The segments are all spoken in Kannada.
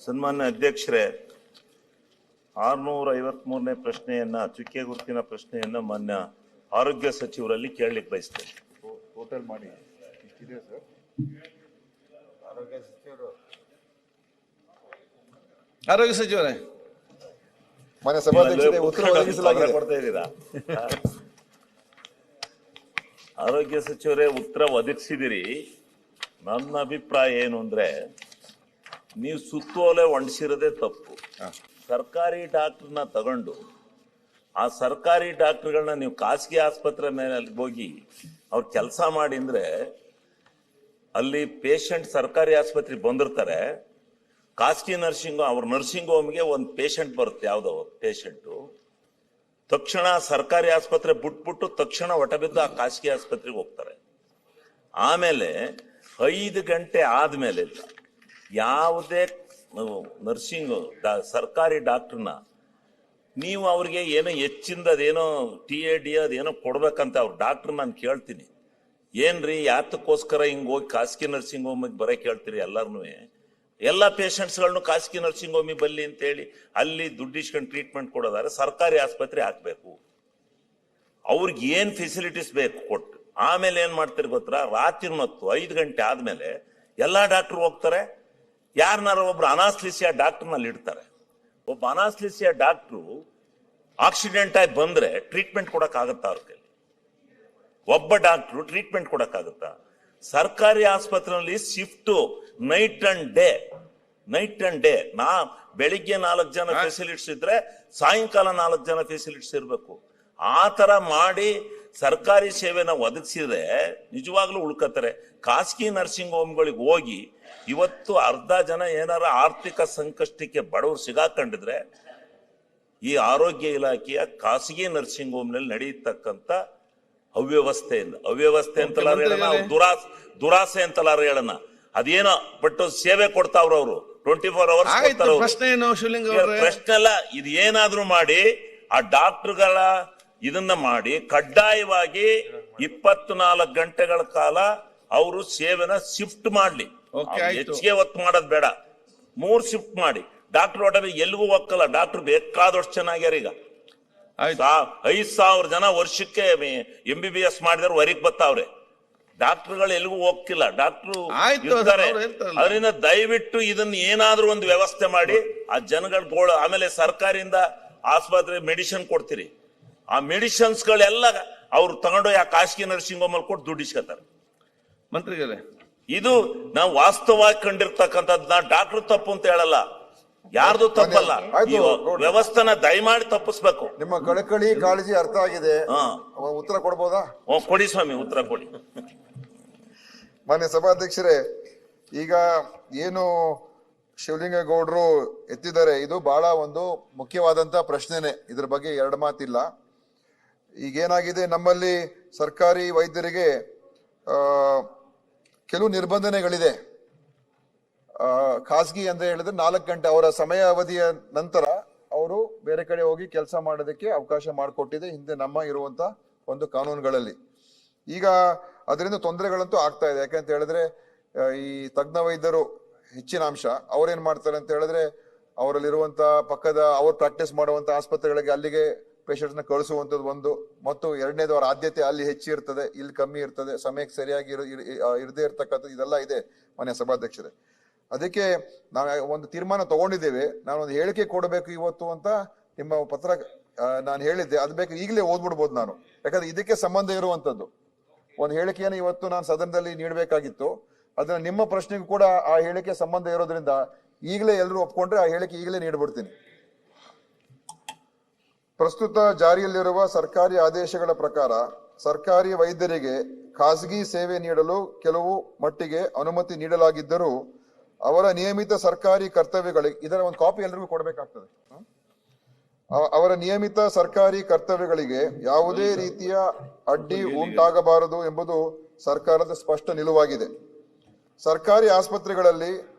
ಸನ್ಮಾನ್ಯ ಅಧ್ಯಕ್ಷರೇ, 653ನೇ ಪ್ರಶ್ನೆಯನ್ನ ಚುಕ್ಕೆ ಗುರುತಿನ ಪ್ರಶ್ನೆಯನ್ನ ಮಾನ್ಯ ಆರೋಗ್ಯ ಸಚಿವರಲ್ಲಿ ಕೇಳಲಿಕ್ಕೆ ಬಯಸ್ತೇನೆ. ಟೋಟಲ್ ಮಾಡಿ ಇಷ್ಟಿದೆ ಸರ್. ಆರೋಗ್ಯ ಸಚಿವರೇ, ಮಾನ್ಯ ಸಭಾಧ್ಯಕ್ಷರೇ, ಉತ್ತರ ಒದಗಿಸಲಾಗಿದೆ. ಕೊಡ್ತಾ ಇದ್ದೀರಾ? ಆರೋಗ್ಯ ಸಚಿವರೇ, ಉತ್ತರ ಒದಗಿಸಿದಿರಿ. ನನ್ನ ಅಭಿಪ್ರಾಯ ಏನು ಅಂದ್ರೆ, ನೀವು ಸುತ್ತೋಲೆ ಹೊಂಡಿಸಿರೋದೇ ತಪ್ಪು. ಸರ್ಕಾರಿ ಡಾಕ್ಟರ್ನ ತಗೊಂಡು ಆ ಸರ್ಕಾರಿ ಡಾಕ್ಟರ್ಗಳನ್ನ ನೀವು ಖಾಸಗಿ ಆಸ್ಪತ್ರೆ ಮೇಲೆ ಹೋಗಿ ಅವ್ರು ಕೆಲಸ ಮಾಡಿ ಅಂದ್ರೆ, ಅಲ್ಲಿ ಪೇಷಂಟ್ ಸರ್ಕಾರಿ ಆಸ್ಪತ್ರೆಗೆ ಬಂದಿರ್ತಾರೆ, ಖಾಸಗಿ ಅವ್ರ ನರ್ಸಿಂಗ್ ಹೋಮ್ಗೆ ಒಂದು ಪೇಷಂಟ್ ಬರುತ್ತೆ, ಯಾವುದೋ ಪೇಷಂಟು, ತಕ್ಷಣ ಸರ್ಕಾರಿ ಆಸ್ಪತ್ರೆ ಬಿಟ್ಬಿಟ್ಟು ತಕ್ಷಣ ಹೊಟ್ಟಬಿದ್ದು ಆ ಖಾಸಗಿ ಆಸ್ಪತ್ರೆಗೆ ಹೋಗ್ತಾರೆ. ಆಮೇಲೆ 5 ಗಂಟೆ ಆದ್ಮೇಲೆ ಯಾವುದೇ ನರ್ಸಿಂಗ್ ಸರ್ಕಾರಿ ಡಾಕ್ಟರ್ನ ನೀವು ಅವ್ರಿಗೆ ಏನೋ ಹೆಚ್ಚಿಂದ ಅದೇನೋ TAD ಅದೇನೋ ಕೊಡ್ಬೇಕಂತ ಅವ್ರ ಡಾಕ್ಟರ್ ನಾನು ಕೇಳ್ತೀನಿ, ಏನ್ರಿ ಯಾತಕ್ಕೋಸ್ಕರ ಹಿಂಗ್ ಹೋಗಿ ಖಾಸಗಿ ನರ್ಸಿಂಗ್ ಹೋಮಿಗೆ ಬರೇ ಕೇಳ್ತೀರಿ? ಎಲ್ಲಾರ್ನು ಎಲ್ಲ ಪೇಷಂಟ್ಸ್ಗಳನ್ನು ಖಾಸಗಿ ನರ್ಸಿಂಗ್ ಹೋಮಿಗೆ ಬಲ್ಲಿ ಅಂತೇಳಿ ಅಲ್ಲಿ ದುಡ್ಡು ಇಸ್ಕೊಂಡು ಟ್ರೀಟ್ಮೆಂಟ್ ಕೊಡೋದಾದ್ರೆ ಸರ್ಕಾರಿ ಆಸ್ಪತ್ರೆ ಹಾಕ್ಬೇಕು. ಅವ್ರಿಗೆ ಏನ್ ಫೆಸಿಲಿಟೀಸ್ ಬೇಕು ಕೊಟ್ಟು ಆಮೇಲೆ ಏನ್ ಮಾಡ್ತಾರೆ ಗೊತ್ತಾ? ರಾತ್ರಿ ಹೊತ್ತು 5 ಗಂಟೆ ಆದ್ಮೇಲೆ ಎಲ್ಲಾ ಡಾಕ್ಟರ್ ಹೋಗ್ತಾರೆ, ಯಾರನ್ನಾರ ಒಬ್ರು ಅನಾಸ್ಲಿಸಿಯಾ ಡಾಕ್ಟರ್ನಲ್ಲಿ ಇಡ್ತಾರೆ. ಒಬ್ಬ ಅನಾಸ್ಲಿಸಿಯಾ ಡಾಕ್ಟ್ರು ಆಕ್ಸಿಡೆಂಟ್ ಆಗಿ ಬಂದ್ರೆ ಟ್ರೀಟ್ಮೆಂಟ್ ಕೊಡಕ್ಕಾಗತ್ತಾ? ಅವ್ರ ಕೈಲಿ ಒಬ್ಬ ಡಾಕ್ಟ್ರು ಟ್ರೀಟ್ಮೆಂಟ್ ಕೊಡಕ್ಕಾಗತ್ತಾ? ಸರ್ಕಾರಿ ಆಸ್ಪತ್ರೆಯಲ್ಲಿ ಶಿಫ್ಟ್ ನೈಟ್ ಅಂಡ್ ಡೇ. ಬೆಳಿಗ್ಗೆ 4 ಜನ ಫೆಸಿಲಿಟೀಸ್ ಇದ್ರೆ ಸಾಯಂಕಾಲ 4 ಜನ ಫೆಸಿಲಿಟೀಸ್ ಇರಬೇಕು. ಆ ತರ ಮಾಡಿ ಸರ್ಕಾರಿ ಸೇವೆನ ಒದಗಿಸಿದ್ರೆ ನಿಜವಾಗ್ಲೂ ಉಳ್ಕತ್ತಾರೆ. ಖಾಸಗಿ ನರ್ಸಿಂಗ್ ಹೋಮ್ಗಳಿಗೆ ಹೋಗಿ ಇವತ್ತು ಅರ್ಧ ಜನ ಏನಾರ ಆರ್ಥಿಕ ಸಂಕಷ್ಟಕ್ಕೆ ಬಡವರು ಸಿಗಾಕೊಂಡಿದ್ರೆ ಈ ಆರೋಗ್ಯ ಇಲಾಖೆಯ ಖಾಸಗಿ ನರ್ಸಿಂಗ್ ಹೋಮ್ನಲ್ಲಿ ನಡೆಯತಕ್ಕಂತ ಅವ್ಯವಸ್ಥೆ ಅಂತಲಾರ ಹೇಳೋಣ, ದುರಾಸೆ ಅಂತಲಾರ ಹೇಳೋಣ, ಅದೇನೋ ಬಟ್ ಸೇವೆ ಕೊಡ್ತಾವ್ರ ಅವರು 24 ಅವರ್ಸ್. ಪ್ರಶ್ನೆ ಅಲ್ಲ, ಇದು ಏನಾದ್ರೂ ಮಾಡಿ ಆ ಡಾಕ್ಟರ್ಗಳ ಇದನ್ನ ಮಾಡಿ ಕಡ್ಡಾಯವಾಗಿ 24 ಗಂಟೆಗಳ ಕಾಲ ಅವರು ಸೇವೆನ ಶಿಫ್ಟ್ ಮಾಡ್ಲಿ. ಹೆಚ್ಚಿಗೆ ಹೊತ್ತು ಮಾಡೋದ್ ಬೇಡ, 3 ಶಿಫ್ಟ್ ಮಾಡಿ. ಡಾಕ್ಟರ್ ಹೊಟ್ಟೆ ಎಲ್ಲಿಗೂ ಹೋಗಲ್ಲ, ಡಾಕ್ಟರ್ ಬೇಕಾದಷ್ಟು ಚೆನ್ನಾಗ್ಯಾರ. ಈಗ 5,000 ಜನ ವರ್ಷಕ್ಕೆ MBBS ಮಾಡಿದ್ರೆ ಹೊರಗೆ ಬರ್ತಾವ್ರೆ. ಡಾಕ್ಟರ್ಗಳು ಎಲ್ಲಿಗೂ ಹೋಗ್ತಿಲ್ಲ, ಡಾಕ್ಟ್ರು ಇರ್ತಾರೆ. ಅದರಿಂದ ದಯವಿಟ್ಟು ಇದನ್ನ ಏನಾದ್ರೂ ಒಂದು ವ್ಯವಸ್ಥೆ ಮಾಡಿ ಆ ಜನಗಳ. ಆಮೇಲೆ ಸರ್ಕಾರದಿಂದ ಆಸ್ಪತ್ರೆ ಮೆಡಿಸಿನ್ ಕೊಡ್ತೀರಿ, ಆ ಮೆಡಿಸಿನ್ಸ್ ಗಳೆಲ್ಲ ಅವ್ರು ತಗೊಂಡೋಗಿ ಆ ಖಾಸಗಿ ನರ್ಸಿಂಗ್ ಹೋಮ್ ಅಲ್ಲಿ ಕೊಟ್ಟು ದುಡ್ಡು ಇಸ್ಕೊತಾರೆ. ಮಂತ್ರಿಗಳೇ, ಇದು ನಾವು ವಾಸ್ತವವಾಗಿ ಕಂಡಿರ್ತಕ್ಕಂಥದ್ದು. ಡಾಕ್ಟರ್ ತಪ್ಪು ಅಂತ ಹೇಳಲ್ಲ, ಯಾರ್ದು ತಪ್ಪಲ್ಲ. ಈ ವ್ಯವಸ್ಥೆನ ದಯಮಾಡಿ ತಪ್ಪಿಸ್ಬೇಕು. ನಿಮ್ಮ ಕಳಕಳಿ ಕಾಳಜಿ ಅರ್ಥ ಆಗಿದೆ. ಉತ್ತರ ಕೊಡ್ಬೋದಾ? ಕೊಡಿ ಸ್ವಾಮಿ, ಉತ್ತರ ಕೊಡಿ. ಮಾನ್ಯ ಸಭಾಧ್ಯಕ್ಷರೇ, ಈಗ ಏನು ಶಿವಲಿಂಗೇಗೌಡರು ಎತ್ತಿದ್ದಾರೆ ಇದು ಬಹಳ ಒಂದು ಮುಖ್ಯವಾದಂತ ಪ್ರಶ್ನೆನೆ. ಇದ್ರ ಬಗ್ಗೆ 2 ಮಾತಿಲ್ಲ. ಈಗೇನಾಗಿದೆ, ನಮ್ಮಲ್ಲಿ ಸರ್ಕಾರಿ ವೈದ್ಯರಿಗೆ ಕೆಲವು ನಿರ್ಬಂಧನೆಗಳಿದೆ. ಖಾಸಗಿ ಅಂತ ಹೇಳಿದ್ರೆ 4 ಗಂಟೆ ಅವರ ಸಮಯ ಅವಧಿಯ ನಂತರ ಅವರು ಬೇರೆ ಕಡೆ ಹೋಗಿ ಕೆಲಸ ಮಾಡೋದಕ್ಕೆ ಅವಕಾಶ ಮಾಡಿಕೊಟ್ಟಿದೆ ಹಿಂದೆ ನಮ್ಮ ಇರುವಂತ ಒಂದು ಕಾನೂನುಗಳಲ್ಲಿ. ಈಗ ಅದರಿಂದ ತೊಂದರೆಗಳಂತೂ ಆಗ್ತಾ ಇದೆ. ಯಾಕಂತ ಹೇಳಿದ್ರೆ ಈ ತಜ್ಞ ವೈದ್ಯರು ಹೆಚ್ಚಿನ ಅಂಶ ಅವ್ರೇನ್ ಮಾಡ್ತಾರೆ ಅಂತ ಹೇಳಿದ್ರೆ, ಅವರಲ್ಲಿರುವಂತ ಪಕ್ಕದ ಅವ್ರು ಪ್ರಾಕ್ಟೀಸ್ ಮಾಡುವಂತ ಆಸ್ಪತ್ರೆಗಳಿಗೆ ಅಲ್ಲಿಗೆ ಪೇಷಂಟ್ಸ್ ನ ಕಳಿಸುವಂತದ್ದು ಒಂದು, ಮತ್ತು 2ನೇದು ಅವರ ಆದ್ಯತೆ ಅಲ್ಲಿ ಹೆಚ್ಚು ಇರ್ತದೆ, ಇಲ್ಲಿ ಕಮ್ಮಿ ಇರ್ತದೆ, ಸಮಯಕ್ಕೆ ಸರಿಯಾಗಿ ಇರದೇ ಇರ್ತಕ್ಕಂಥದ್ದು ಇದೆಲ್ಲ ಇದೆ. ಮಾನ್ಯ ಸಭಾಧ್ಯಕ್ಷರೇ, ಅದಕ್ಕೆ ನಾವು ಒಂದು ತೀರ್ಮಾನ ತಗೊಂಡಿದ್ದೇವೆ. ನಾನೊಂದು ಹೇಳಿಕೆ ಕೊಡಬೇಕು ಇವತ್ತು ಅಂತ ನಿಮ್ಮ ಪತ್ರ ನಾನು ಹೇಳಿದ್ದೆ. ಅದು ಬೇಕು ಈಗಲೇ ಓದ್ಬಿಡ್ಬೋದು ನಾನು, ಯಾಕಂದ್ರೆ ಇದಕ್ಕೆ ಸಂಬಂಧ ಇರುವಂತದ್ದು ಒಂದು ಹೇಳಿಕೆಯನ್ನು ಇವತ್ತು ನಾನು ಸದನದಲ್ಲಿ ನೀಡಬೇಕಾಗಿತ್ತು. ಅದನ್ನ ನಿಮ್ಮ ಪ್ರಶ್ನೆಗೂ ಕೂಡ ಆ ಹೇಳಿಕೆ ಸಂಬಂಧ ಇರೋದ್ರಿಂದ ಈಗಲೇ ಎಲ್ಲರೂ ಒಪ್ಕೊಂಡ್ರೆ ಆ ಹೇಳಿಕೆ ಈಗಲೇ ನೀಡ್ಬಿಡ್ತೀನಿ. ಪ್ರಸ್ತುತ ಜಾರಿಯಲ್ಲಿರುವ ಸರ್ಕಾರಿ ಆದೇಶಗಳ ಪ್ರಕಾರ ಸರ್ಕಾರಿ ವೈದ್ಯರಿಗೆ ಖಾಸಗಿ ಸೇವೆ ನೀಡಲು ಕೆಲವು ಮಟ್ಟಿಗೆ ಅನುಮತಿ ನೀಡಲಾಗಿದ್ದರೂ ಅವರ ನಿಯಮಿತ ಸರ್ಕಾರಿ ಕರ್ತವ್ಯಗಳಿಗೆ, ಇದರ ಒಂದು ಕಾಪಿ ಎಲ್ಲರಿಗೂ ಕೊಡಬೇಕಾಗ್ತದೆ. ಅವರ ನಿಯಮಿತ ಸರ್ಕಾರಿ ಕರ್ತವ್ಯಗಳಿಗೆ ಯಾವುದೇ ರೀತಿಯ ಅಡ್ಡಿ ಉಂಟಾಗಬಾರದು ಎಂಬುದು ಸರ್ಕಾರದ ಸ್ಪಷ್ಟ ನಿಲುವಾಗಿದೆ. ಸರ್ಕಾರಿ ಆಸ್ಪತ್ರೆಗಳಲ್ಲಿ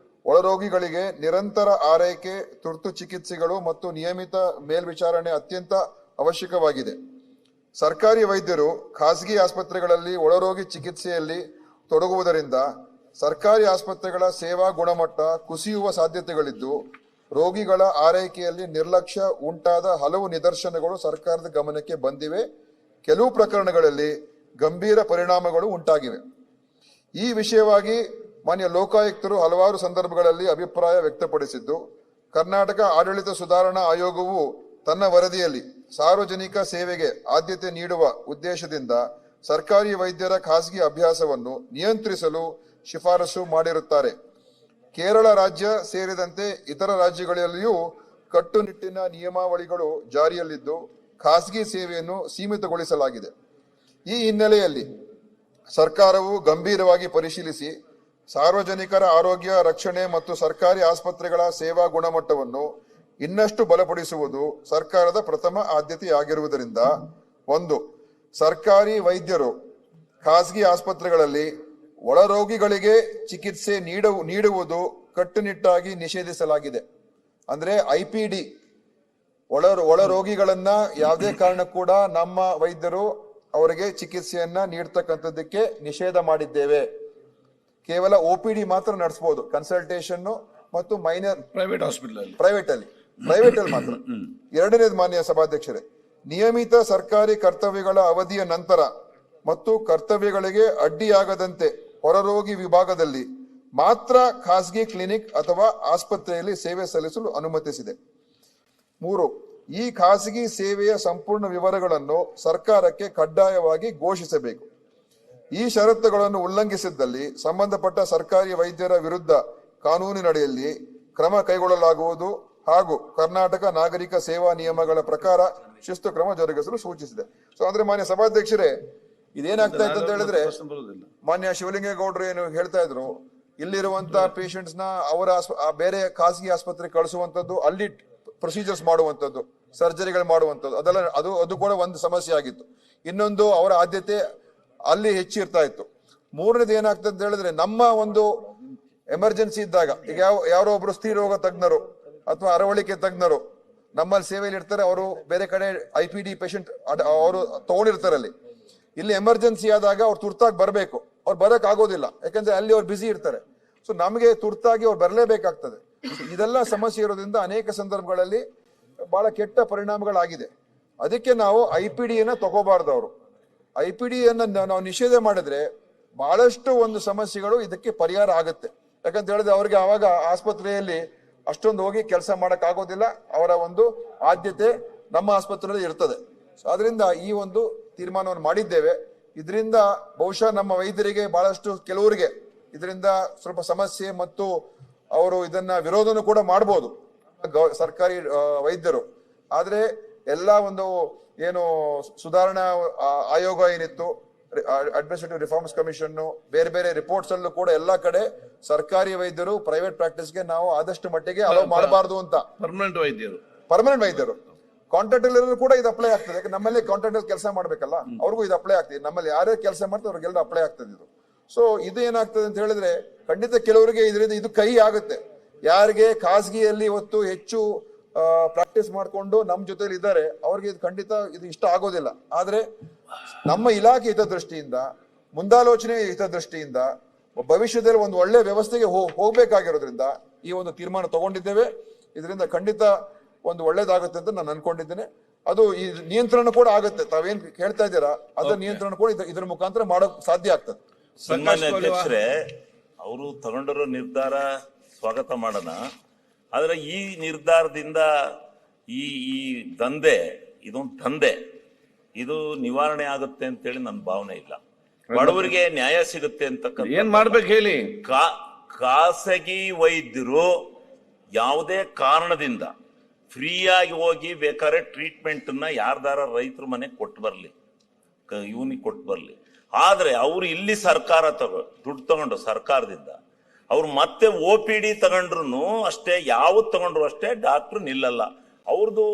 ಒಳರೋಗಿಗಳಿಗೆ ನಿರಂತರ ಆರೈಕೆ, ತುರ್ತು ಚಿಕಿತ್ಸೆಗಳು ಮತ್ತು ನಿಯಮಿತ ಮೇಲ್ವಿಚಾರಣೆ ಅತ್ಯಂತ ಅವಶ್ಯಕವಾಗಿದೆ. ಸರ್ಕಾರಿ ವೈದ್ಯರು ಖಾಸಗಿ ಆಸ್ಪತ್ರೆಗಳಲ್ಲಿ ಒಳರೋಗಿ ಚಿಕಿತ್ಸೆಯಲ್ಲಿ ತೊಡಗುವುದರಿಂದ ಸರ್ಕಾರಿ ಆಸ್ಪತ್ರೆಗಳ ಸೇವಾ ಗುಣಮಟ್ಟ ಕುಸಿಯುವ ಸಾಧ್ಯತೆಗಳಿದ್ದು ರೋಗಿಗಳ ಆರೈಕೆಯಲ್ಲಿ ನಿರ್ಲಕ್ಷ್ಯ ಉಂಟಾದ ಹಲವು ನಿದರ್ಶನಗಳು ಸರ್ಕಾರದ ಗಮನಕ್ಕೆ ಬಂದಿವೆ. ಕೆಲವು ಪ್ರಕರಣಗಳಲ್ಲಿ ಗಂಭೀರ ಪರಿಣಾಮಗಳು ಉಂಟಾಗಿವೆ. ಈ ವಿಷಯವಾಗಿ ಮಾನ್ಯ ಲೋಕಾಯುಕ್ತರು ಹಲವಾರು ಸಂದರ್ಭಗಳಲ್ಲಿ ಅಭಿಪ್ರಾಯ ವ್ಯಕ್ತಪಡಿಸಿದ್ದು, ಕರ್ನಾಟಕ ಆಡಳಿತ ಸುಧಾರಣಾ ಆಯೋಗವು ತನ್ನ ವರದಿಯಲ್ಲಿ ಸಾರ್ವಜನಿಕ ಸೇವೆಗೆ ಆದ್ಯತೆ ನೀಡುವ ಉದ್ದೇಶದಿಂದ ಸರ್ಕಾರಿ ವೈದ್ಯರ ಖಾಸಗಿ ಅಭ್ಯಾಸವನ್ನು ನಿಯಂತ್ರಿಸಲು ಶಿಫಾರಸು ಮಾಡಿರುತ್ತಾರೆ. ಕೇರಳ ರಾಜ್ಯ ಸೇರಿದಂತೆ ಇತರ ರಾಜ್ಯಗಳಲ್ಲಿಯೂ ಕಟ್ಟುನಿಟ್ಟಿನ ನಿಯಮಾವಳಿಗಳು ಜಾರಿಯಲ್ಲಿದ್ದು ಖಾಸಗಿ ಸೇವೆಯನ್ನು ಸೀಮಿತಗೊಳಿಸಲಾಗಿದೆ. ಈ ಹಿನ್ನೆಲೆಯಲ್ಲಿ ಸರ್ಕಾರವು ಗಂಭೀರವಾಗಿ ಪರಿಶೀಲಿಸಿ ಸಾರ್ವಜನಿಕರ ಆರೋಗ್ಯ ರಕ್ಷಣೆ ಮತ್ತು ಸರ್ಕಾರಿ ಆಸ್ಪತ್ರೆಗಳ ಸೇವಾ ಗುಣಮಟ್ಟವನ್ನು ಇನ್ನಷ್ಟು ಬಲಪಡಿಸುವುದು ಸರ್ಕಾರದ ಪ್ರಥಮ ಆದ್ಯತೆಯಾಗಿರುವುದರಿಂದ 1. ಸರ್ಕಾರಿ ವೈದ್ಯರು ಖಾಸಗಿ ಆಸ್ಪತ್ರೆಗಳಲ್ಲಿ ಒಳರೋಗಿಗಳಿಗೆ ಚಿಕಿತ್ಸೆ ನೀಡುವುದು ಕಟ್ಟುನಿಟ್ಟಾಗಿ ನಿಷೇಧಿಸಲಾಗಿದೆ. ಅಂದ್ರೆ IPD ಒಳ ರೋಗಿಗಳನ್ನ ಯಾವುದೇ ಕಾರಣ ಕೂಡ ನಮ್ಮ ವೈದ್ಯರು ಅವರಿಗೆ ಚಿಕಿತ್ಸೆಯನ್ನ ನೀಡ್ತಕ್ಕಂಥದ್ದಕ್ಕೆ ನಿಷೇಧ ಮಾಡಿದ್ದೇವೆ. ಕೇವಲ OPD ಮಾತ್ರ ನಡೆಸಬಹುದು, ಕನ್ಸಲ್ಟೇಷನ್ ಮತ್ತು ಮೈನರ್ ಪ್ರೈವೇಟ್ ಅಲ್ಲಿ ಮಾತ್ರ. ಎರಡನೇದು ಮಾನ್ಯ ಸಭಾಧ್ಯಕ್ಷರೇ, ನಿಯಮಿತ ಸರ್ಕಾರಿ ಕರ್ತವ್ಯಗಳ ಅವಧಿಯ ನಂತರ ಮತ್ತು ಕರ್ತವ್ಯಗಳಿಗೆ ಅಡ್ಡಿಯಾಗದಂತೆ ಹೊರರೋಗಿ ವಿಭಾಗದಲ್ಲಿ ಮಾತ್ರ ಖಾಸಗಿ ಕ್ಲಿನಿಕ್ ಅಥವಾ ಆಸ್ಪತ್ರೆಯಲ್ಲಿ ಸೇವೆ ಸಲ್ಲಿಸಲು ಅನುಮತಿಸಿದೆ. 3. ಈ ಖಾಸಗಿ ಸೇವೆಯ ಸಂಪೂರ್ಣ ವಿವರಗಳನ್ನು ಸರ್ಕಾರಕ್ಕೆ ಕಡ್ಡಾಯವಾಗಿ ಘೋಷಿಸಬೇಕು. ಈ ಷರತ್ತುಗಳನ್ನು ಉಲ್ಲಂಘಿಸಿದ್ದಲ್ಲಿ ಸಂಬಂಧಪಟ್ಟ ಸರ್ಕಾರಿ ವೈದ್ಯರ ವಿರುದ್ಧ ಕಾನೂನಿನಡಿಯಲ್ಲಿ ಕ್ರಮ ಕೈಗೊಳ್ಳಲಾಗುವುದು ಹಾಗೂ ಕರ್ನಾಟಕ ನಾಗರಿಕ ಸೇವಾ ನಿಯಮಗಳ ಪ್ರಕಾರ ಶಿಸ್ತು ಕ್ರಮ ಜರುಗಿಸಲು ಸೂಚಿಸಿದೆ. ಸೊ ಅಂದ್ರೆ ಮಾನ್ಯ ಸಭಾಧ್ಯಕ್ಷರೇ, ಇದೇನಾಗ್ತಾ ಇತ್ತು ಅಂತ ಹೇಳಿದ್ರೆ, ಮಾನ್ಯ ಶಿವಲಿಂಗೇಗೌಡರು ಏನು ಹೇಳ್ತಾ ಇದ್ರು, ಇಲ್ಲಿರುವಂತ ಪೇಷಂಟ್ಸ್ ನ ಅವರ ಬೇರೆ ಖಾಸಗಿ ಆಸ್ಪತ್ರೆ ಕಳಿಸುವಂತದ್ದು, ಅಲ್ಲಿ ಪ್ರೊಸೀಜರ್ಸ್ ಮಾಡುವಂತದ್ದು, ಸರ್ಜರಿಗಳು ಮಾಡುವಂತದ್ದು, ಅದೆಲ್ಲ ಅದು ಕೂಡ ಒಂದು ಸಮಸ್ಯೆ ಆಗಿತ್ತು. ಇನ್ನೊಂದು, ಅವರ ಆದ್ಯತೆ ಅಲ್ಲಿ ಹೆಚ್ಚಿರ್ತಾ ಇತ್ತು. ಮೂರನೇದು ಏನಾಗ್ತದೆ ಅಂತ ಹೇಳಿದ್ರೆ, ನಮ್ಮ ಒಂದು ಎಮರ್ಜೆನ್ಸಿ ಇದ್ದಾಗ, ಈಗ ಯಾರೋ ಒಬ್ರು ಸ್ತ್ರೀ ರೋಗ ತಜ್ಞರು ಅಥವಾ ಅರವಳಿಕೆ ತಜ್ಞರು ನಮ್ಮಲ್ಲಿ ಸೇವೆಯಲ್ಲಿ ಇರ್ತಾರೆ, ಅವರು ಬೇರೆ ಕಡೆ IPD ಪೇಷಂಟ್ ಅವರು ತಗೊಂಡಿರ್ತಾರೆ. ಇಲ್ಲಿ ಎಮರ್ಜೆನ್ಸಿ ಆದಾಗ ಅವ್ರು ತುರ್ತಾಗಿ ಬರಬೇಕು, ಅವ್ರು ಬರಕ್ ಆಗೋದಿಲ್ಲ, ಯಾಕಂದ್ರೆ ಅಲ್ಲಿ ಅವ್ರು ಬ್ಯುಸಿ ಇರ್ತಾರೆ. ಸೊ ನಮಗೆ ತುರ್ತಾಗಿ ಅವ್ರು ಬರಲೇಬೇಕಾಗ್ತದೆ. ಇದೆಲ್ಲ ಸಮಸ್ಯೆ ಇರೋದ್ರಿಂದ ಅನೇಕ ಸಂದರ್ಭಗಳಲ್ಲಿ ಬಹಳ ಕೆಟ್ಟ ಪರಿಣಾಮಗಳಾಗಿದೆ. ಅದಕ್ಕೆ ನಾವು IPD ತಗೋಬಾರ್ದು. ಅವರು IPD ನಾವು ನಿಷೇಧ ಮಾಡಿದ್ರೆ ಬಹಳಷ್ಟು ಒಂದು ಸಮಸ್ಯೆಗಳು ಇದಕ್ಕೆ ಪರಿಹಾರ ಆಗುತ್ತೆ. ಯಾಕಂತ ಹೇಳಿದ್ರೆ ಅವ್ರಿಗೆ ಆವಾಗ ಆಸ್ಪತ್ರೆಯಲ್ಲಿ ಅಷ್ಟೊಂದು ಹೋಗಿ ಕೆಲಸ ಮಾಡಕ್ ಆಗೋದಿಲ್ಲ, ಅವರ ಒಂದು ಆದ್ಯತೆ ನಮ್ಮ ಆಸ್ಪತ್ರೆಯಲ್ಲಿ ಇರ್ತದೆ. ಸೊ ಅದರಿಂದ ಈ ಒಂದು ತೀರ್ಮಾನವನ್ನು ಮಾಡಿದ್ದೇವೆ. ಇದರಿಂದ ಬಹುಶಃ ನಮ್ಮ ವೈದ್ಯರಿಗೆ ಬಹಳಷ್ಟು ಕೆಲವರಿಗೆ ಇದರಿಂದ ಸ್ವಲ್ಪ ಸಮಸ್ಯೆ ಮತ್ತು ಅವರು ಇದನ್ನ ವಿರೋಧನೂ ಕೂಡ ಮಾಡಬಹುದು ಸರ್ಕಾರಿ ವೈದ್ಯರು. ಆದ್ರೆ ಎಲ್ಲ ಒಂದು ಏನು ಸುಧಾರಣಾ ಆಯೋಗ ಏನಿತ್ತು, ಅಡ್ಮಿನಿಸ್ಟ್ರೇಟಿವ್ ರಿಫಾರ್ಮ್ಸ್ ಕಮಿಷನ್, ಬೇರೆ ಬೇರೆ ರಿಪೋರ್ಟ್ಸ್ ಅಲ್ಲೂ ಕೂಡ ಎಲ್ಲಾ ಕಡೆ ಸರ್ಕಾರಿ ವೈದ್ಯರು ಪ್ರೈವೇಟ್ ಪ್ರಾಕ್ಟೀಸ್ಗೆ ನಾವು ಆದಷ್ಟು ಮಟ್ಟಿಗೆ ಅಲೋ ಮಾಡಬಾರ್ದು ಅಂತ. ಪರ್ಮನೆಂಟ್ ವೈದ್ಯರು ಕಾಂಟ್ರಾಕ್ಟ್ ಅಲ್ಲಿ ಕೂಡ ಇದು ಅಪ್ಲೈ ಆಗ್ತದೆ. ಯಾಕಂದ್ರೆ ನಮ್ಮಲ್ಲಿ ಕಾಂಟ್ರಾಕ್ಟ್ ಅಲ್ಲಿ ಕೆಲಸ ಮಾಡ್ಬೇಕಲ್ಲ, ಅವ್ರಿಗೂ ಇದು ಅಪ್ಲೈ ಆಗ್ತದೆ. ನಮ್ಮಲ್ಲಿ ಯಾರೇ ಕೆಲಸ ಮಾಡ್ತಾರೆ ಅವ್ರಿಗೆಲ್ಲ ಅಪ್ಲೈ ಆಗ್ತದೆ ಇದು. ಸೊ ಇದು ಏನಾಗ್ತದೆ ಅಂತ ಹೇಳಿದ್ರೆ, ಖಂಡಿತ ಕೆಲವರಿಗೆ ಇದರಿಂದ ಇದು ಕೈ ಆಗುತ್ತೆ. ಯಾರಿಗೆ ಖಾಸಗಿಯಲ್ಲಿ ಇವತ್ತು ಹೆಚ್ಚು ಪ್ರಾಕ್ಟೀಸ್ ಮಾಡಿಕೊಂಡು ನಮ್ಮ ಜೊತೆಲಿ ಇದ್ದಾರೆ, ಅವ್ರಿಗೆ ಇದು ಖಂಡಿತ ಇದು ಇಷ್ಟ ಆಗೋದಿಲ್ಲ. ಆದ್ರೆ ನಮ್ಮ ಇಲಾಖೆ ಹಿತದೃಷ್ಟಿಯಿಂದ, ಮುಂದಾಲೋಚನೆ ಹಿತದೃಷ್ಟಿಯಿಂದ, ಭವಿಷ್ಯದಲ್ಲಿ ಒಂದು ಒಳ್ಳೆ ವ್ಯವಸ್ಥೆಗೆ ಹೋಗ್ಬೇಕಾಗಿರೋದ್ರಿಂದ ಈ ಒಂದು ತೀರ್ಮಾನ ತಗೊಂಡಿದ್ದೇವೆ. ಇದರಿಂದ ಖಂಡಿತ ಒಂದು ಒಳ್ಳೇದಾಗುತ್ತೆ ಅಂತ ನಾನು ಅನ್ಕೊಂಡಿದ್ದೇನೆ. ಅದು ಈ ನಿಯಂತ್ರಣ ಕೂಡ ಆಗುತ್ತೆ. ತಾವೇನ್ ಹೇಳ್ತಾ ಇದ್ದೀರಾ ಅದರ ನಿಯಂತ್ರಣ ಕೂಡ ಇದರ ಮುಖಾಂತರ ಮಾಡೋಕ್ ಸಾಧ್ಯ ಆಗ್ತದೆ. ಸನ್ಮಾನ್ಯ ಅಧ್ಯಕ್ಷರೇ, ಅವರು ತಗೊಂಡಿರೋ ನಿರ್ಧಾರ ಸ್ವಾಗತ ಮಾಡೋಣ. ಆದ್ರೆ ಈ ನಿರ್ಧಾರದಿಂದ ಈ ದಂಧೆ, ಇದೊಂದು ದಂಧೆ, ಇದು ನಿವಾರಣೆ ಆಗುತ್ತೆ ಅಂತೇಳಿ ನನ್ನ ಭಾವನೆ ಇಲ್ಲ. ಬಡವರಿಗೆ ನ್ಯಾಯ ಸಿಗುತ್ತೆ ಅಂತಕ್ಕಂಥ ಏನ್ ಮಾಡ್ಬೇಕು ಹೇಳಿ. ಖಾಸಗಿ ವೈದ್ಯರು ಯಾವುದೇ ಕಾರಣದಿಂದ ಫ್ರೀಯಾಗಿ ಹೋಗಿ ಬೇಕಾದ್ರೆ ಟ್ರೀಟ್ಮೆಂಟ್ ಯಾರ್ದಾರ ರೈತರ ಮನೆಗೆ ಕೊಟ್ಟು ಬರ್ಲಿ, ಇವನಿಗೆ ಕೊಟ್ಟು ಬರ್ಲಿ. ಆದ್ರೆ ಅವ್ರು ಇಲ್ಲಿ ಸರ್ಕಾರ ದುಡ್ಡು ತಗೊಂಡು ಸರ್ಕಾರದಿಂದ ಅವ್ರು ಮತ್ತೆ OPD ತಗೊಂಡ್ರು ಅಷ್ಟೇ, ಯಾವ್ದು ತಗೊಂಡ್ರು ಅಷ್ಟೇ ಡಾಕ್ಟ್ರು ನಿಲ್ಲಲ್ಲ. ಅವ್ರದ್ದು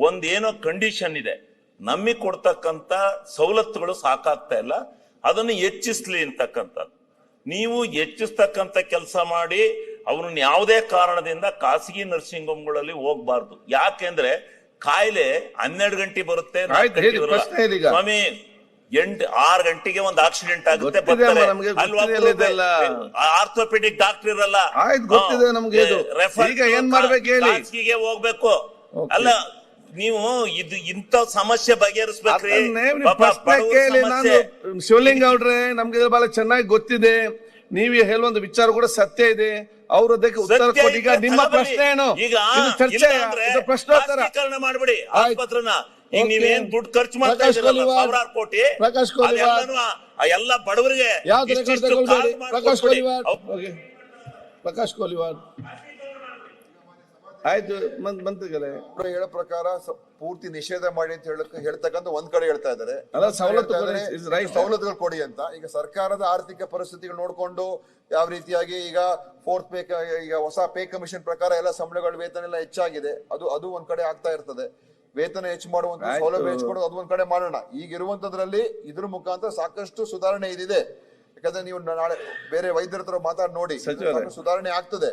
ಒಂದೇನೋ ಕಂಡೀಷನ್ ಇದೆ, ನಮಗೆ ಕೊಡ್ತಕ್ಕಂಥ ಸವಲತ್ತುಗಳು ಸಾಕಾಗ್ತಾ ಇಲ್ಲ, ಅದನ್ನು ಹೆಚ್ಚಿಸ್ಲಿ ಅಂತಕ್ಕಂಥದ್ದು. ನೀವು ಹೆಚ್ಚಿಸ್ತಕ್ಕಂಥ ಕೆಲಸ ಮಾಡಿ ಅವ್ರನ್ನ ಯಾವುದೇ ಕಾರಣದಿಂದ ಖಾಸಗಿ ನರ್ಸಿಂಗ್ ಹೋಮ್ಗಳಲ್ಲಿ ಹೋಗ್ಬಾರ್ದು. ಯಾಕೆಂದ್ರೆ ಕಾಯಿಲೆ 12 ಗಂಟೆ ಬರುತ್ತೆ. ಸ್ವಾಮಿ, 6 ಗಂಟೆಗೆ ಒಂದು ಆಕ್ಸಿಡೆಂಟ್ ಆಗುತ್ತೆ, ಗೊತ್ತಿದೆ ಅಮ್ಮ, ಬರ್ತಾರೆ. ನಮ್ಗೆ ಅಲ್ಲಿ ಗೊತ್ತಿದೆ ಒಬ್ರು ಇದೆಲ್ಲ. ಆರ್ಥೋಪೆಡಿಕ್ ಡಾಕ್ಟರ್ ಇರಲ್ಲ. ಆಯ್ತು, ಗೊತ್ತಿದೆ ನಮ್ಗೆ ಇದು. ಈಗ ಏನ್ ಮಾಡ್ಬೇಕು ಹೇಳಿ? ಖಾಸಗಿಗೆ ಹೋಗ್ಬೇಕು. Okay. ಅಲ್ಲ, ನೀವು ಇಂಥ ಸಮಸ್ಯೆ ಬಗೆಹರಿಸ್ಬೇಕ್ರಿ. ಅದನ್ನೇ ನೀವು ಪಾಪ ಪ್ರಶ್ನೆ ಬಡವ್ರ ಕೇಳಿ. ಸಮಸ್ಯೆ. ನಾನು ಶಿವಲಿಂಗ ಅವ್ರೆ, ನಮ್ಗೆ ಇದು ಬಹಳ ಚೆನ್ನಾಗಿ ಗೊತ್ತಿದೆ. ನೀವು ಹೇಳುವಂತ ವಿಚಾರ ಕೂಡ ಸತ್ಯ ಇದೆ. ಅವ್ರು ಅದಕ್ಕೆ ಉತ್ತರ ಸತ್ಯ ಕೊಡಿ. ಈಗ ಇದೆ, ನಿಮ್ಮ ತಗೊಳ್ಳಿ. ಪ್ರಶ್ನೆ ಏನು? ಈಗ ಇದು ಚರ್ಚೆ, ಇಲ್ಲ ಅಂದ್ರೆ ಇದು ಪ್ರಶ್ನೋತ್ತರ. ಖಾಸಗೀಕರಣ ಮಾಡ್ಬಿಡಿ ಆಯ್ತು. ಆಸ್ಪತ್ರೆನ. ಈಗ Okay. ನೀವೇನ್ ದುಡ್ಡು ಖರ್ಚು ಮಾಡ್ತಾ ಪ್ರಕಾಶ್ ಇದ್ದೀರಲ್ಲ, ಕೋಲಿವಾಡ್. ಸಾವಿರಾರು ಕೋಟಿ, ಪ್ರಕಾಶ್ ಕೋಲಿವಾಡ್. ಅದೆಲ್ಲನೂ ಆ ಎಲ್ಲ ಬಡವರಿಗೆ ಯಾವ್ದು ರೆಕಾರ್ಡ್ ಇಷ್ಟಿಷ್ಟು ತಗೊಳ್ಬೇಡಿ. ಕಾಲ್ ಪ್ರಕಾಶ್ ಮಾಡ್ಕೊಟ್ಬಿಡಿ. ಕೋಲಿವಾಡ್. Okay. ಪ್ರಕಾಶ್ ಕೋಲಿವಾಡ್. ಆಯ್ತು ಮಂತ್ರಿಗಳೇ, ಅವ್ರು ಹೇಳೋ ಪ್ರಕಾರ ಪೂರ್ತಿ ನಿಷೇಧ ಮಾಡಿ ಅಂತ ಹೇಳ್ತಕ್ಕಂಥ ಒಂದ್ ಕಡೆ ಹೇಳ್ತಾ ಇದ್ದಾರೆ. ಅಲ್ಲ, ಸವಲತ್ತು ಹೇಳ್ತಾ ಕೊಡಿ, ಇದ್ದಾರೆ, is right. ಸವಲತ್ತುಗಳು ಕೊಡಿ ಅಂತ. ಈಗ ಸರ್ಕಾರದ ಆರ್ಥಿಕ ಪರಿಸ್ಥಿತಿಗಳು ನೋಡ್ಕೊಂಡು ಯಾವ ರೀತಿಯಾಗಿ ಈಗ ಫೋರ್ತ್ ಪೇ, ಈಗ ಹೊಸ ಪೇ ಕಮಿಷನ್ ಪ್ರಕಾರ ಎಲ್ಲ ಸಂಬಳಗಳು ವೇತನ ಎಲ್ಲ ಹೆಚ್ಚಾಗಿದೆ. ಅದು ಒಂದ್ ಕಡೆ ಆಗ್ತಾ ಇರ್ತದೆ. ವೇತನ ಹೆಚ್ಚು ಮಾಡುವಂತ ಆಯ್ತು. ಸೌಲಭ್ಯ ಹೆಚ್ಚಿಕೊಡೋದು ಅದು ಒಂದ್ ಕಡೆ ಮಾಡೋಣ. ಈಗ ಇರುವಂತದ್ರಲ್ಲಿ ಇದ್ರ ಮುಖಾಂತರ ಸಾಕಷ್ಟು ಸುಧಾರಣೆ ಇದಿದೆ. ಯಾಕಂದ್ರೆ ನೀವು ನಾಳೆ ಬೇರೆ ವೈದ್ಯರ ಹತ್ರ ಮಾತಾಡಿ ನೋಡಿ, ಸಚಿವರೇ. ಸುಧಾರಣೆ ಆಗ್ತದೆ.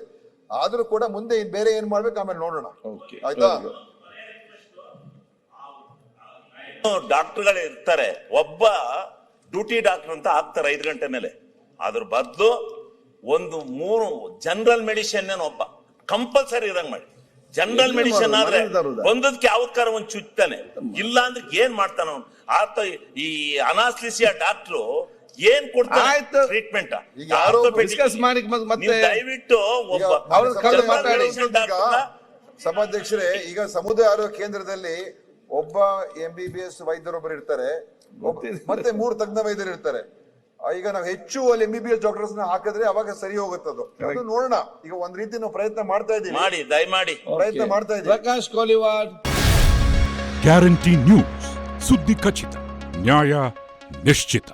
ಆದ್ರೂ ಕೂಡ ಮುಂದೆ ಬೇರೆ ಏನ್ ಮಾಡ್ಬೇಕು ಆಮೇಲೆ ನೋಡೋಣ. Okay. ಆಯ್ತಾ? ಡಾಕ್ಟರ್ಗಳು ಇರ್ತಾರೆ, ಒಬ್ಬ ಡ್ಯೂಟಿ ಡಾಕ್ಟರ್ ಅಂತ ಆಗ್ತಾರೆ 5 ಗಂಟೆ ಮೇಲೆ. ಅದ್ರ ಬದಲು ಒಂದು 3 ಜನರಲ್ ಮೆಡಿಸಿನ್ ಒಬ್ಬ ಕಂಪಲ್ಸರಿ ಇರಂಗ್ ಮಾಡಿ. ಜನರಲ್ ಎಲ್ಲಿ ಮೆಡಿಸಿನ್ ಮಾಡೋದು? ಆದ್ರೆ ಮನೇಲಿ ತರುವುದಾ? ಒಂದಕ್ಕೆ ಯಾವ್ದಕ್ಕಾರ ಒಂದ್ ಚುಚ್ತಾನೆ. ಇಲ್ಲ ಅಂದ್ರೆ ಏನ್ ಮಾಡ್ತಾನ ಅವನು? ಆತ ಈ ಅನಾಸ್ಲಿಸಿಯಾ ಡಾಕ್ಟ್ರು ಏನ್ ಕೊಡ್ತಾರೆ ಆಯ್ತು. ಟ್ರೀಟ್ಮೆಂಟ್? ಈಗ ಯಾರೋ ಡಿಸ್ಕಸ್ ಮಾಡಿ ಮತ್ತೆ ದಯವಿಟ್ಟು ಒಬ್ಬ ಈಗ ಅವ್ರ ಕಡೆ ಜನರಲ್ ಮಾತಾಡಿ. ಮೆಡಿಸಿನ್ ಡಾಕ್ಟರ್ನ ಸಭಾಧ್ಯಕ್ಷರೇ, ಈಗ ಸಮುದಾಯ ಆರೋಗ್ಯ ಕೇಂದ್ರದಲ್ಲಿ ಒಬ್ಬ MBBS ವೈದ್ಯರೊಬ್ಬರು ಇರ್ತಾರೆ, ಮತ್ತೆ 3 ತಜ್ಞ ವೈದ್ಯರು ಇರ್ತಾರೆ. ಈಗ ನಾವು ಹೆಚ್ಚು ಅಲ್ಲಿ MBBS ಡಾಕ್ಟರ್ಸ್ ಹಾಕಿದ್ರೆ ಅವಾಗ ಸರಿ ಹೋಗುತ್ತದು. ಅದು ನೋಡೋಣ. ಈಗ ಒಂದ್ ರೀತಿ ನಾವು ಪ್ರಯತ್ನ ಮಾಡ್ತಾ ಇದೀವಿ, ಮಾಡಿ ದಯಮಾಡಿ. ಪ್ರಯತ್ನ ಮಾಡ್ತಾ ಇದೀವಿ. ಪ್ರಕಾಶ್ ಕೋಲಿವಾಡ್. ಗ್ಯಾರಂಟಿ ನ್ಯೂಸ್, ಸುದ್ದಿ ಖಚಿತ, ನ್ಯಾಯ ನಿಶ್ಚಿತ.